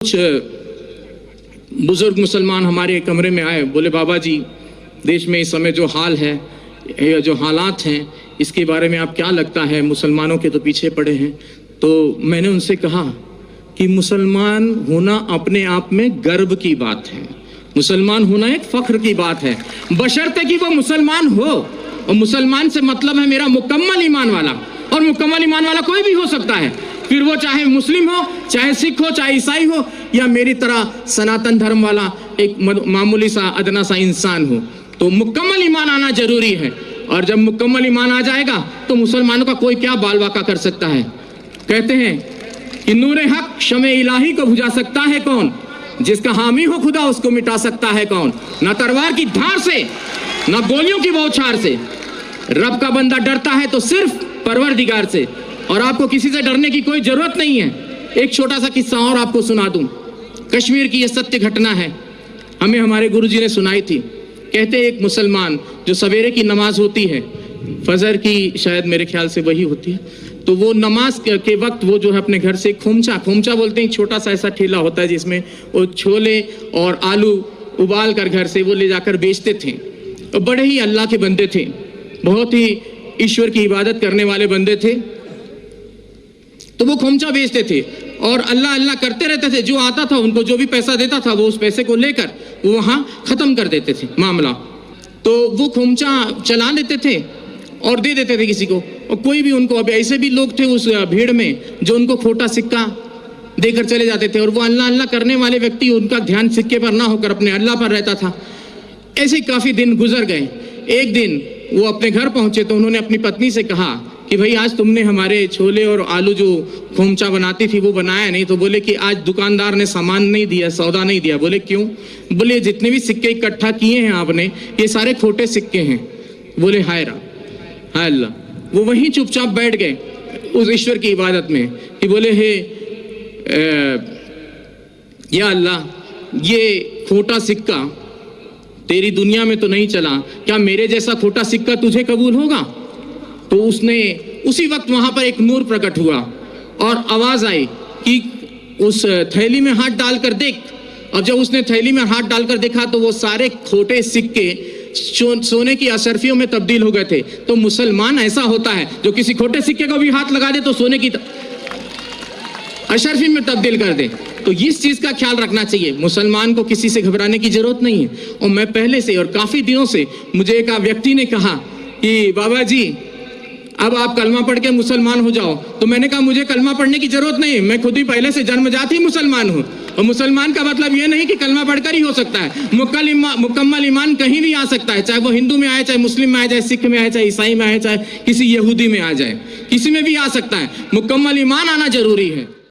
कुछ बुजुर्ग मुसलमान हमारे कमरे में आए, बोले बाबा जी देश में इस समय जो हाल है, जो हालात हैं, इसके बारे में आप क्या लगता है, मुसलमानों के तो पीछे पड़े हैं। तो मैंने उनसे कहा कि मुसलमान होना अपने आप में गर्व की बात है, मुसलमान होना एक फख्र की बात है, बशर्ते कि वो मुसलमान हो। और मुसलमान से मतलब है मेरा मुकम्मल ईमान वाला, और मुकम्मल ईमान वाला कोई भी हो सकता है, फिर वो चाहे मुस्लिम हो, चाहे सिख हो, चाहे ईसाई हो, या मेरी तरह सनातन धर्म वाला एक मामूली सा अदना सा इंसान हो। तो मुकम्मल ईमान आना जरूरी है, और जब मुकम्मल ईमान आ जाएगा तो मुसलमानों का कोई क्या बाल वाका कर सकता है। कहते हैं कि नूरे हक शमे इलाही को बुझा सकता है कौन, जिसका हामी हो खुदा उसको मिटा सकता है कौन। ना तलवार की धार से, ना गोलियों की बौछार से, रब का बंदा डरता है तो सिर्फ परवरदिगार से, और आपको किसी से डरने की कोई जरूरत नहीं है। एक छोटा सा किस्सा और आपको सुना दूं। कश्मीर की यह सत्य घटना है, हमें हमारे गुरुजी ने सुनाई थी। कहते एक मुसलमान जो सवेरे की नमाज होती है, फजर की शायद मेरे ख्याल से वही होती है, तो वो नमाज के वक्त वो जो है अपने घर से खोमचा बोलते हैं, छोटा सा ऐसा ठेला होता है जिसमें वो छोले और आलू उबाल कर घर से वो ले जाकर बेचते थे। तो बड़े ही अल्लाह के बंदे थे, बहुत ही ईश्वर की इबादत करने वाले बंदे थे। तो वो खोमचा बेचते थे और अल्लाह अल्लाह करते रहते थे। जो आता था उनको जो भी पैसा देता था वो उस पैसे को लेकर वो वहाँ ख़त्म कर देते थे मामला। तो वो खोमचा चला देते थे और दे देते थे किसी को, और कोई भी उनको, अब ऐसे भी लोग थे उस भीड़ में जो उनको खोटा सिक्का देकर चले जाते थे, और वो अल्लाह अल्लाह करने वाले व्यक्ति, उनका ध्यान सिक्के पर ना होकर अपने अल्लाह पर रहता था। ऐसे काफ़ी दिन गुजर गए। एक दिन वो अपने घर पहुंचे तो उन्होंने अपनी पत्नी से कहा कि भाई आज तुमने हमारे छोले और आलू जो खोमचा बनाती थी वो बनाया नहीं। तो बोले कि आज दुकानदार ने सामान नहीं दिया, सौदा नहीं दिया। बोले क्यों? बोले जितने भी सिक्के इकट्ठा किए हैं आपने, ये सारे खोटे सिक्के हैं। बोले हाय अल्लाह। वो वहीं चुपचाप बैठ गए उस ईश्वर की इबादत में कि बोले हे या अल्लाह, ये खोटा सिक्का तेरी दुनिया में तो नहीं चला, क्या मेरे जैसा खोटा सिक्का तुझे कबूल होगा? तो उसने उसी वक्त वहां पर एक नूर प्रकट हुआ और आवाज आई कि उस थैली में हाथ डालकर देख। और जब उसने थैली में हाथ डालकर देखा तो वो सारे खोटे सिक्के सोने की अशर्फियों में तब्दील हो गए थे। तो मुसलमान ऐसा होता है जो किसी खोटे सिक्के को भी हाथ लगा दे तो सोने की अशर्फी में तब्दील कर दे। तो इस चीज का ख्याल रखना चाहिए, मुसलमान को किसी से घबराने की जरूरत नहीं है। और मैं पहले से और काफी दिनों से, मुझे एक व्यक्ति ने कहा कि बाबा जी अब आप कलमा पढ़ के मुसलमान हो जाओ। तो मैंने कहा मुझे कलमा पढ़ने की जरूरत नहीं, मैं खुद ही पहले से जन्मजात ही मुसलमान हूँ। और मुसलमान का मतलब ये नहीं कि कलमा पढ़कर ही हो सकता है, मुकम्मल ईमान कहीं भी आ सकता है, चाहे वो हिंदू में आए, चाहे मुस्लिम में आए, चाहे सिख में आए, चाहे ईसाई में आए, चाहे किसी यहूदी में आ जाए, किसी में भी आ सकता है। मुकम्मल ईमान आना जरूरी है।